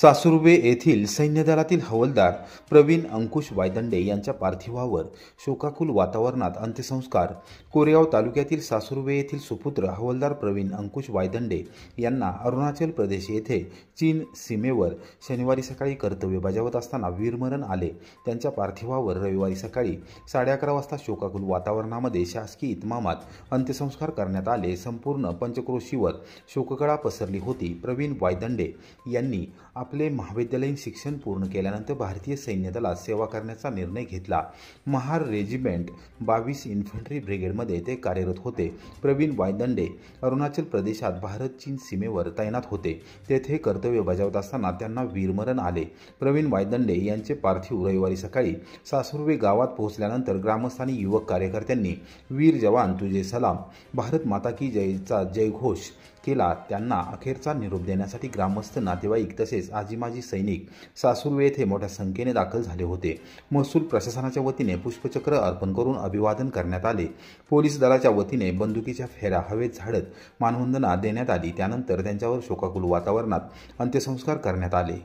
सासुर्वे येथील सैन्य दलातील हवालदार प्रवीण अंकुश वायदंडे यांच्या पार्थिवावर शोकाकुल वातावरणात अंत्यसंस्कार। कोरेगाव तालुक्यातील सासुर्वे येथील सुपुत्र हवालदार प्रवीण अंकुश वायदंडे यांना अरुणाचल प्रदेश येथे चीन सीमेवर शनिवारी सकाळी कर्तव्य बजावत असताना वीरमरण आले। त्यांच्या पार्थिवावर रविवारी सकाळी 11:30 वाजता शोकाकुल वातावरणामध्ये शासकीय इतमामात अंत्यसंस्कार करण्यात आले। संपूर्ण पंचक्रोशीवर शोककळा पसरली होती। प्रवीण वायदंडे यांनी आपले महाविद्यालयीन शिक्षण पूर्ण केल्यानंतर भारतीय सैन्य दलात सेवा करण्याचा निर्णय घेतला। महार रेजिमेंट 22 इन्फंट्री ब्रिगेडमध्ये ते कार्यरत होते। प्रवीण वायदंडे अरुणाचल प्रदेशात भारत चीन सीमेवर तैनात होते। तेथे कर्तव्य बजावत असताना त्यांना वीरमरण आले। प्रवीण वायदंडे यांचे पार्थिव रविवारी सकाळी सासुर्वे गावात पोहोचल्यानंतर ग्रामस्थांनी युवक कार्यकर्त्यांनी वीर जवान तुझे सलाम, भारत माता की जयचा जयघोष केला। त्यांना अखेरचा निरोप देण्यासाठी ग्रामस्थ, नातेवाईक तसेच आजी माजी सैनिक सासुर्वे येथे मोठ्या संख्येने दाखल झाले होते। महसूल प्रशासनाच्या वतीने पुष्पचक्र अर्पण करून अभिवादन करण्यात आले। पोलीस दलाच्या वतीने बंदुकीच्या फेऱ्या हवेत झाडत मानवंदना देण्यात आली। त्यानंतर त्यांच्यावर शोकाकुल वातावरणात अंत्यसंस्कार करण्यात आले।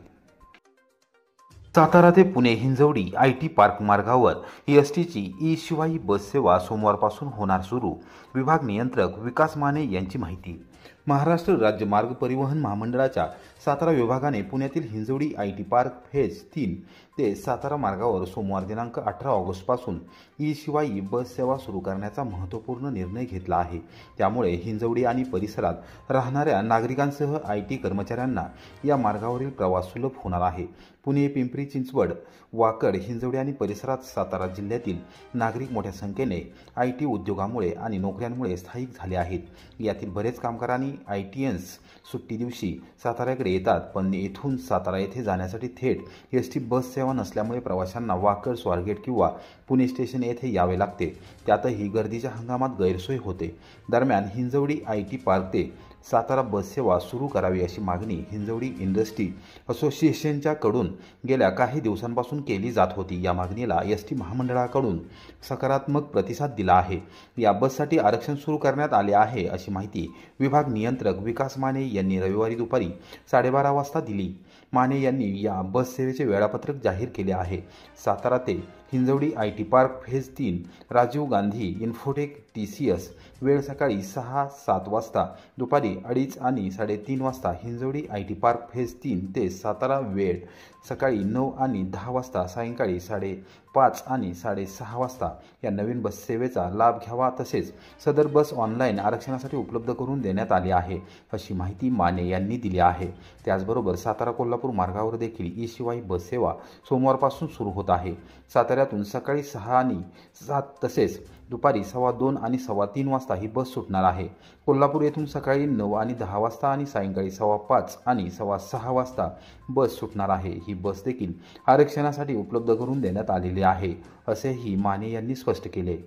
सातारा ते पुणे हिंजवडी IT पार्क मार्गावर एसटीची ई-शिवाई बस सेवा सोमवारपासून होणार सुरू। विभाग नियंत्रक विकास माने यांची माहिती। महाराष्ट्र राज्य मार्ग परिवहन महामंडळाच्या सातारा विभागाने पुण्यातील हिंजवडी IT पार्क फेज 3 ते सातारा मार्गावर सोमवार दिनांक 18 ऑगस्टपासून ई-शिवाई बस सेवा सुरू करण्याचा महत्त्वपूर्ण निर्णय घेतला आहे। त्यामुळे हिंजवडी आणि परिसरात राहणाऱ्या नागरिकांसह IT कर्मचाऱ्यांना या मार्गावरील प्रवास सुलभ होणार आहे। पुणे, पिंपरी चिंचवड, वाकड, हिंजवडी आणि परिसरात सातारा जिल्ह्यातील नागरिक मोठ्या संख्येने IT उद्योगामुळे आणि नोकऱ्यांमुळे स्थायिक झाले आहेत। यातील बरेच कामगारांनी ITNs सुट्टी दिवशी साताऱ्याकडे येतात, पण येथून सातारा येथे जाण्यासाठी थेट ST बस सेवा नसल्यामुळे प्रवाशांना वाकड, स्वारगेट किंवा पुणे स्टेशन येथे यावे लागते। त्यातही गर्दीच्या हंगामात गैरसोय होते। दरम्यान हिंजवडी IT पार्क ते सातारा बस सेवा सुरू करावी अशी मागणी हिंजवडी इंडस्ट्री असोसिएशनच्या कडून गेल्या काही दिवसांपासून केली जात होती। या मागणीला ST महामंडळाकडून सकारात्मक प्रतिसाद दिला आहे। या बससाठी आरक्षण सुरू करण्यात आले आहे अशी माहिती विभाग नियंत्रक विकास माने यांनी रविवारी दुपारी 12:30 वाजता दिली। माने यांनी या बस सेवेचे वेळापत्रक जाहीर केले आहे। सातारा ते Hinjewadi IT park phase 3 Rajiv Gandhi Infotech TCS वेळ सकाळी 6-7 वाजता, दुपारी 2:30 आणि 3:30 वाजता। हिंजवडी IT पार्क फेज 3 ते सातारा वेळ सकाळी 9 आणि 10 वाजता, सायंकाळी 5:30 आणि 6:30 वाजता या नवीन बस सेवेचा लाभ घ्यावा। तसेच सदर बस ऑनलाईन आरक्षणासाठी उपलब्ध करून देण्यात आली आहे अशी माहिती माने यांनी दिली आहे। त्याचबरोबर सातारा कोल्हापूर मार्गावर देखील ई-शिवाई बस सेवा सोमवारपासून सुरू होत आहे। साताऱ्यातून सकाळी 6 आणि 7 तसेच दुपारी 2:15 आणि 3:15 वाजता ही बस सुटणार आहे। कोल्हापूर येथून सकाळी 9 आणि 10 वाजता आणि सायंकाळी 5:15 आणि 6:15 वाजता बस सुटणार आहे। ही बस देखील आरक्षणासाठी उपलब्ध करून देण्यात आलेली आहे असेही माने यांनी स्पष्ट केले।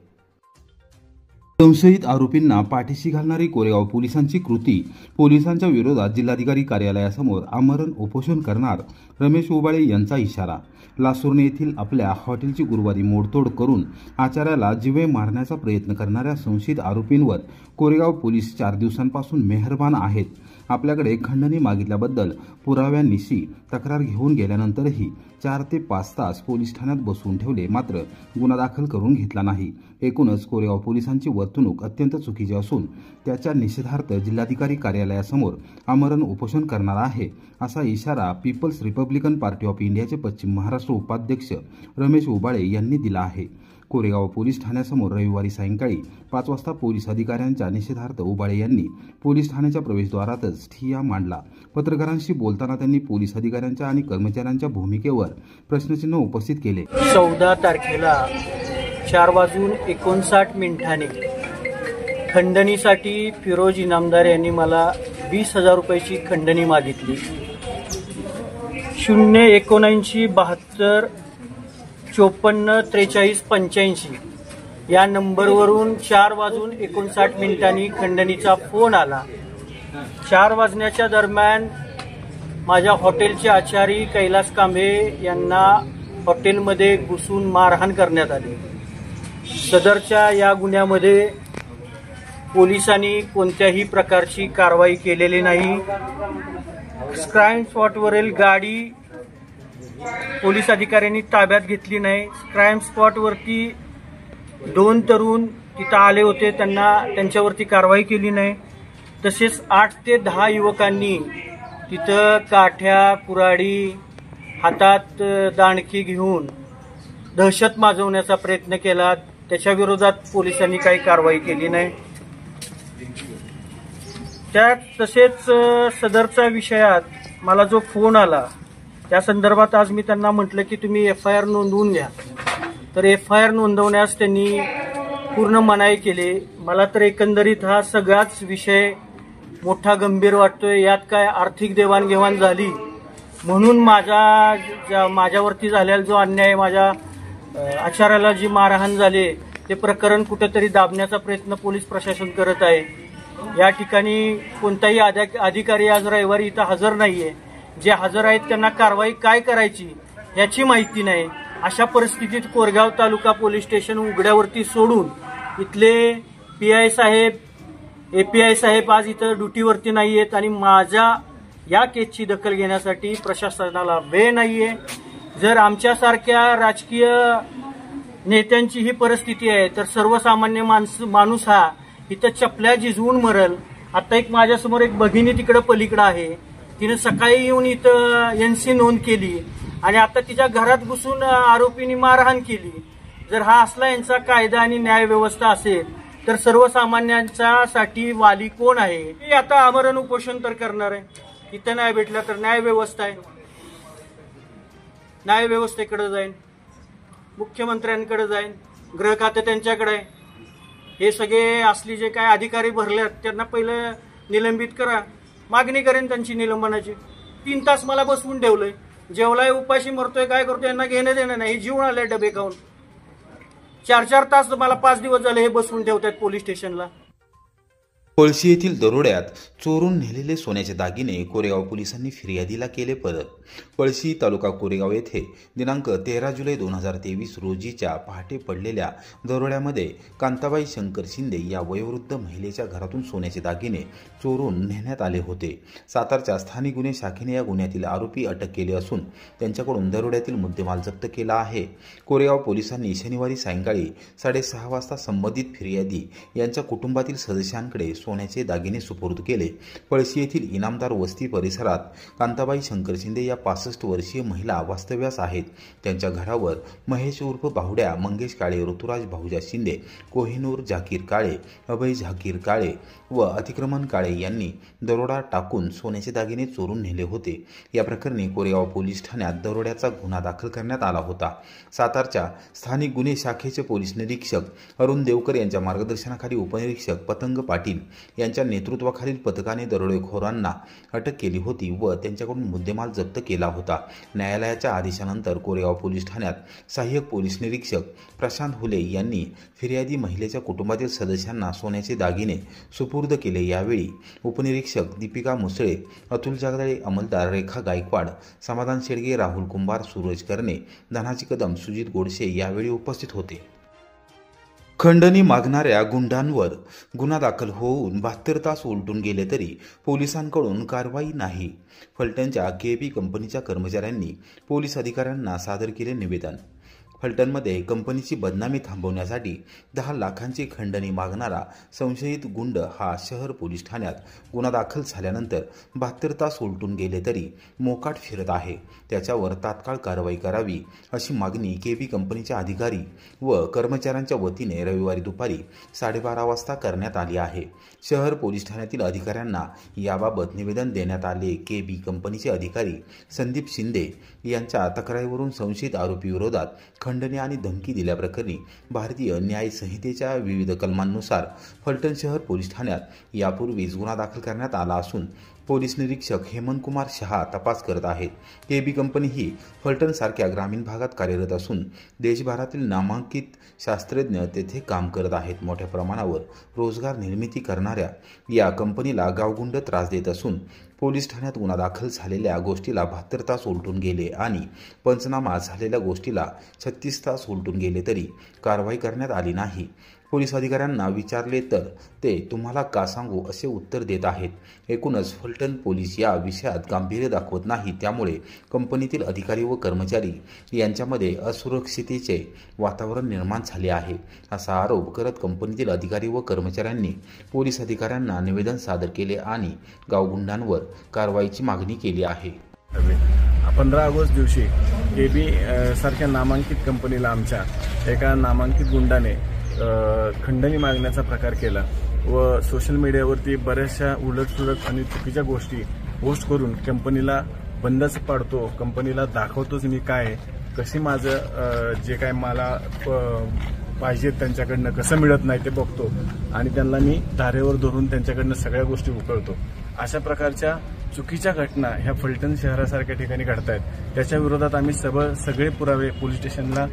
संशयित आरोपींना पाठीशी घालणारी कोरेगाव पोलिसांची कृती। पोलिसांच्या विरोधात जिल्हाधिकारी कार्यालयासमोर आमरण उपोषण करणार, रमेश उबाळे यांचा इशारा। लासुर्णे येथील आपल्या हॉटेलची गुरुवारी मोडतोड करून आचार्याला जीवे मारण्याचा प्रयत्न करणाऱ्या संशयित आरोपींवर कोरेगाव पोलीस 4 दिवसांपासून मेहरबान आहेत। आपल्याकडे खंडणी मागितल्याबद्दल पुराव्यांनिशी तक्रार घेऊन गेल्यानंतरही 4 ते 5 तास पोलीस ठाण्यात बसवून ठेवले, मात्र गुन्हा दाखल करून घेतला नाही। एकूणच कोरेगाव पोलिसांची वर्तणूक अत्यंत चुकीची असून त्याच्या निषेधार्थ जिल्हाधिकारी कार्यालयासमोर आमरण उपोषण करणार आहे असा इशारा पीपल्स रिपब्लिकन पार्टी ऑफ इंडियाचे पश्चिम महाराष्ट्र उपाध्यक्ष रमेश उबाळे यांनी दिला आहे। कोरेगाव पोलीस ठाण्यासमोर रविवारी सायंकाळी 5 वाजता पोलीस अधिकाऱ्यांच्या निषेधार्थ उबाळे यांनी पोलीस ठाण्याच्या प्रवेशद्वारातच ठिय्या मांडला। पत्रकारांशी बोलताना त्यांनी पोलीस अधिकाऱ्यांच्या आणि कर्मचाऱ्यांच्या भूमिकेवर प्रश्नचिन्ह उपस्थित केले। 14 तारखेला 4:59 खंडणीसाठी फिरोज इनामदार यांनी मला 20,000 रुपयाची खंडणी मागितली। 07972 54 43 85 या नंबरवरून 4:59 खंडणीचा फोन आला। 4 वाजण्याच्या दरम्यान माझ्या हॉटेलचे आचारी कैलास कांबे यांना हॉटेलमध्ये घुसून मारहाण करण्यात आली। सदरच्या या गुन्ह्यामध्ये पोलिसांनी कोणत्याही प्रकारची कारवाई केलेली नाही। क्राईम स्पॉटवरील गाडी पोलीस अधिकाऱ्यांनी ताब्यात घेतली नाही. क्राईम स्पॉटवरती 2 तरुण तिथं आले होते, त्यांच्यावरती कारवाई केली नाही. तसेच 8 ते 10 युवकांनी तिथं काठ्या कुऱ्हाडी हातात दांडकी घेऊन दहशत माजवण्याचा प्रयत्न केला. त्याच्या विरोधात पोलिसांनी काही कारवाई केली नाही. तसेच सदरच्या विषयात मला जो फोन आला त्या संदर्भात आज मी त्यांना म्हटलं की तुम्ही FIR नोंदवून घ्या. तर FIR नोंदवण्यास त्यांनी पूर्ण मनाई केली. मला तर एकंदरीत हा सगळाच विषय मोठा गंभीर वाटतोय. यात काय आर्थिक देवाणघेवाण झाली म्हणून माझ्यावरती झालेला जो अन्याय, माझ्या आचार्याला जी मारहाण झाली, ते प्रकरण कुठेतरी दाबण्याचा प्रयत्न पोलीस प्रशासन करत आहे. या ठिकाणी कोणताही अधिकारी आज रविवारी इथं हजर नाहीये. जे हजर आहेत त्यांना कारवाई काय करायची याची माहिती नाही. अशा परिस्थितीत कोरेगाव तालुका पोलीस स्टेशन उघड्यावरती सोडून इथले PI साहेब, API साहेब आज इथं ड्युटीवरती नाहीयेत आणि माझ्या या केसची दखल घेण्यासाठी प्रशासनाला वेळ नाहीये. जर आमच्यासारख्या राजकीय नेत्यांची ही परिस्थिती आहे तर सर्वसामान्य माणूस हा इथं चपल्या झिजवून मरल. आता एक माझ्यासमोर एक भगिनी तिकडे पलीकडे आहे, तिने सकाळी येऊन इथं NC नोंद केली आणि आता तिच्या घरात घुसून आरोपींनी मारहाण केली. जर हा असला यांचा कायदा आणि न्याय व्यवस्था असेल तर सर्वसामान्यांच्यासाठी वाली कोण आहे? मी आता आमरण उपोषण तर करणार आहे. इथं नाही भेटलं तर न्याय व्यवस्था आहे, न्याय व्यवस्थेकडे जाईन, मुख्यमंत्र्यांकडे जाईन, गृह खाते त्यांच्याकडे आहे. हे सगळे असली जे काय अधिकारी भरलेत त्यांना पहिलं निलंबित करा. मागणी करेन त्यांची निलंबनाची. 3 तास मला बसवून ठेवलंय. जेवलाय, उपाशी मरतोय, काय करतोय यांना घेणं देणं नाही. जीवन आलंय डबे खाऊन. 4-4 तास मला 5 दिवस झाले हे बसवून ठेवतात पोलीस स्टेशनला. पळशी येथील दरोड्यात चोरून नेलेले सोन्याचे दागिने कोरेगाव पोलिसांनी फिर्यादीला केले परत. पळशी तालुका कोरेगाव येथे दिनांक 13 जुलै 2023 रोजीच्या पहाटे पडलेल्या दरोड्यामध्ये कांताबाई शंकर शिंदे या वयोवृद्ध महिलेच्या घरातून सोन्याचे दागिने चोरून नेण्यात आले होते. सातारच्या स्थानिक गुन्हे शाखेने या गुन्ह्यातील आरोपी अटक केले असून त्यांच्याकडून दरोड्यातील मुद्देमाल जप्त केला आहे. कोरेगाव पोलिसांनी शनिवारी सायंकाळी 6:30 वाजता संबंधित फिर्यादी यांच्या कुटुंबातील सदस्यांकडे सोन्याचे दागिने सुपूर्द केले. पळशी येथील इनामदार वस्ती परिसरात कांताबाई शंकर शिंदे या 65 वर्षीय महिला वास्तव्यास आहेत. त्यांच्या घरावर महेश उर्फ बाहुड्या, मंगेश काळे, ऋतुराज भाऊजा शिंदे, कोहिनूर झाकीर काळे, अभय झाकीर काळे व अतिक्रमण काळे यांनी दरोडा टाकून सोन्याचे दागिने चोरून नेले होते. या प्रकरणी कोरेगाव पोलीस ठाण्यात दरोड्याचा गुन्हा दाखल करण्यात आला होता. सातारच्या स्थानिक गुन्हे शाखेचे पोलीस निरीक्षक अरुण देवकर यांच्या मार्गदर्शनाखाली उपनिरीक्षक पतंग पाटील यांच्या नेतृत्वाखालील पथकाने दरोडेखोरांना अटक केली होती व त्यांच्याकडून मुद्देमाल जप्त केला होता. न्यायालयाच्या आदेशानंतर कोरेगाव पोलीस ठाण्यात सहाय्यक पोलीस निरीक्षक प्रशांत हुले यांनी फिर्यादी महिलेच्या कुटुंबातील सदस्यांना सोन्याचे दागिने सुपूर्द केले. यावेळी उपनिरीक्षक दीपिका मुसळे, अतुल जागदाळे, अंमलदार रेखा गायकवाड, समाधान शेडगे, राहुल कुंभार, सूरज करणे, धनाजी कदम, सुजित गोडसे यावेळी उपस्थित होते. खंडणी मागणाऱ्या गुंडांवर गुन्हा दाखल होऊन 72 तास उलटून गेले तरी पोलिसांकडून कारवाई नाही. फलटणच्या केबी कंपनीच्या कर्मचाऱ्यांनी पोलीस अधिकाऱ्यांना सादर केले निवेदन. फलटणमध्ये कंपनीची बदनामी थांबवण्यासाठी 10 लाखांची खंडणी मागणारा संशयित गुंड हा शहर पोलीस ठाण्यात गुन्हा दाखल झाल्यानंतर 72 तास उलटून गेले तरी मोकाट फिरत आहे. त्याच्यावर तात्काळ कारवाई करावी अशी मागणी केबी कंपनीच्या अधिकारी व कर्मचाऱ्यांच्या वतीने रविवारी दुपारी 12:30 वाजता करण्यात आली आहे. शहर पोलीस ठाण्यातील अधिकाऱ्यांना याबाबत निवेदन देण्यात आले. केबी कंपनीचे अधिकारी संदीप शिंदे यांच्या तक्रारीवरून संशयित आरोपी विरोधात खंडणी आणि धमकी दिल्याप्रकरणी भारतीय न्याय संहितेच्या विविध कलमांनुसार फलटण शहर पोलीस ठाण्यात यापूर्वीच गुन्हा दाखल करण्यात आला असून पोलीस निरीक्षक हेमंत कुमार शहा तपास करत आहेत. केबी कंपनी ही फलटणसारख्या ग्रामीण भागात कार्यरत असून देशभरातील नामांकित शास्त्रज्ञ तेथे काम करत आहेत. मोठ्या प्रमाणावर रोजगार निर्मिती करणाऱ्या या कंपनीला गावगुंड त्रास देत असून पोलीस ठाण्यात गुन्हा दाखल झालेल्या गोष्टीला 72 तास उलटून गेले आणि पंचनामा झालेल्या गोष्टीला 36 तास उलटून गेले तरी कारवाई करण्यात आली नाही. पोलीस अधिकाऱ्यांना विचारले तर ते तुम्हाला का सांगू असे उत्तर देत आहेत. एकूणच फलटण पोलीस या विषयात गांभीर्य दाखवत नाही, त्यामुळे कंपनीतील अधिकारी व कर्मचारी यांच्यामध्ये असुरक्षिततेचे वातावरण निर्माण झाले आहे, असा आरोप करत कंपनीतील अधिकारी व कर्मचाऱ्यांनी पोलीस अधिकाऱ्यांना निवेदन सादर केले आणि गावगुंडांवर कारवाईची मागणी केली आहे. 15 ऑगस्ट दिवशी केबी सारख्या नामांकित कंपनीला आमच्या एका नामांकित गुंडाने खंडणी मागण्याचा प्रकार केला व सोशल मीडियावरती बऱ्याचशा उलटसुलट आणि चुकीच्या गोष्टी पोस्ट करून कंपनीला बंदच पाडतो, कंपनीला दाखवतोच मी काय कशी माझं जे काय मला पाहिजे त्यांच्याकडनं कसं मिळत नाही ते बघतो आणि त्यांना मी धारेवर धरून त्यांच्याकडनं सगळ्या गोष्टी उकळतो. अशा प्रकारच्या चुकीच्या घटना ह्या फलटण शहरासारख्या ठिकाणी घडतायत. त्याच्या विरोधात आम्ही सगळे पुरावे पोलीस स्टेशनला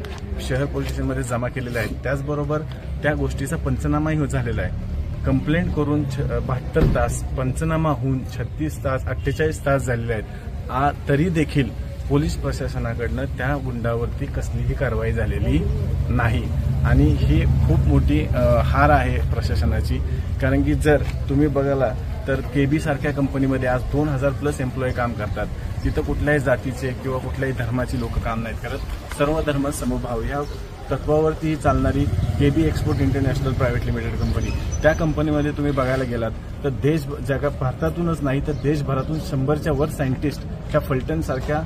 शहर पोलीस स्टेशनमध्ये जमा केलेले आहेत. त्याचबरोबर त्या गोष्टीचा पंचनामाही झालेला आहे. कंप्लेंट करून 72 तास, पंचनामा होऊन 36 तास 48 तास झालेले आहेत. तरी देखील पोलीस प्रशासनाकडनं त्या गुंडावरती कसलीही कारवाई झालेली नाही आणि ही खूप मोठी हार आहे प्रशासनाची. कारण की जर तुम्ही बघाला तर केबी सारख्या कंपनीमध्ये आज 2000+ एम्प्लॉई काम करतात. तिथं कुठल्याही जातीचे किंवा कुठल्याही धर्माची लोक काम नाहीत करत. सर्व धर्म समभाव ह्या तत्वावरती चालणारी KB export international private limited company, त्या कंपनीमध्ये तुम्ही बघायला गेलात तर भारतातूनच नाही तर देशभरातून 100च्या वर सायंटिस्ट ह्या फलटण सारख्या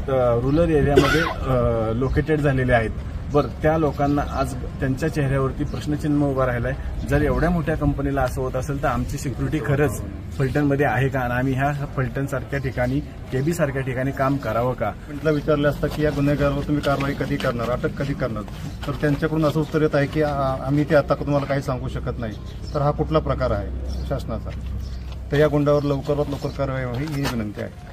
रुरल एरियामध्ये लोकेटेड झालेले आहेत. बरं, त्या लोकांना आज त्यांच्या चेहऱ्यावरती प्रश्नचिन्ह उभा राहिला आहे. जर एवढ्या मोठ्या कंपनीला असं होत असेल तर आमची सिक्युरिटी खरंच फलटणमध्ये आहे का आणि आम्ही ह्या फलटण सारख्या ठिकाणी केबी सारख्या ठिकाणी काम करावं का. म्हटलं विचारलं असतं की या गुन्हेगारावर तुम्ही कारवाई कधी करणार, अटक कधी करणार, तर त्यांच्याकडून असं उत्तर येत आहे की आम्ही ते आता तुम्हाला काही सांगू शकत नाही. तर हा कुठला प्रकार आहे शासनाचा? तर या गुंडावर लवकरात लवकर कारवाई व्हावी ही विनंती आहे.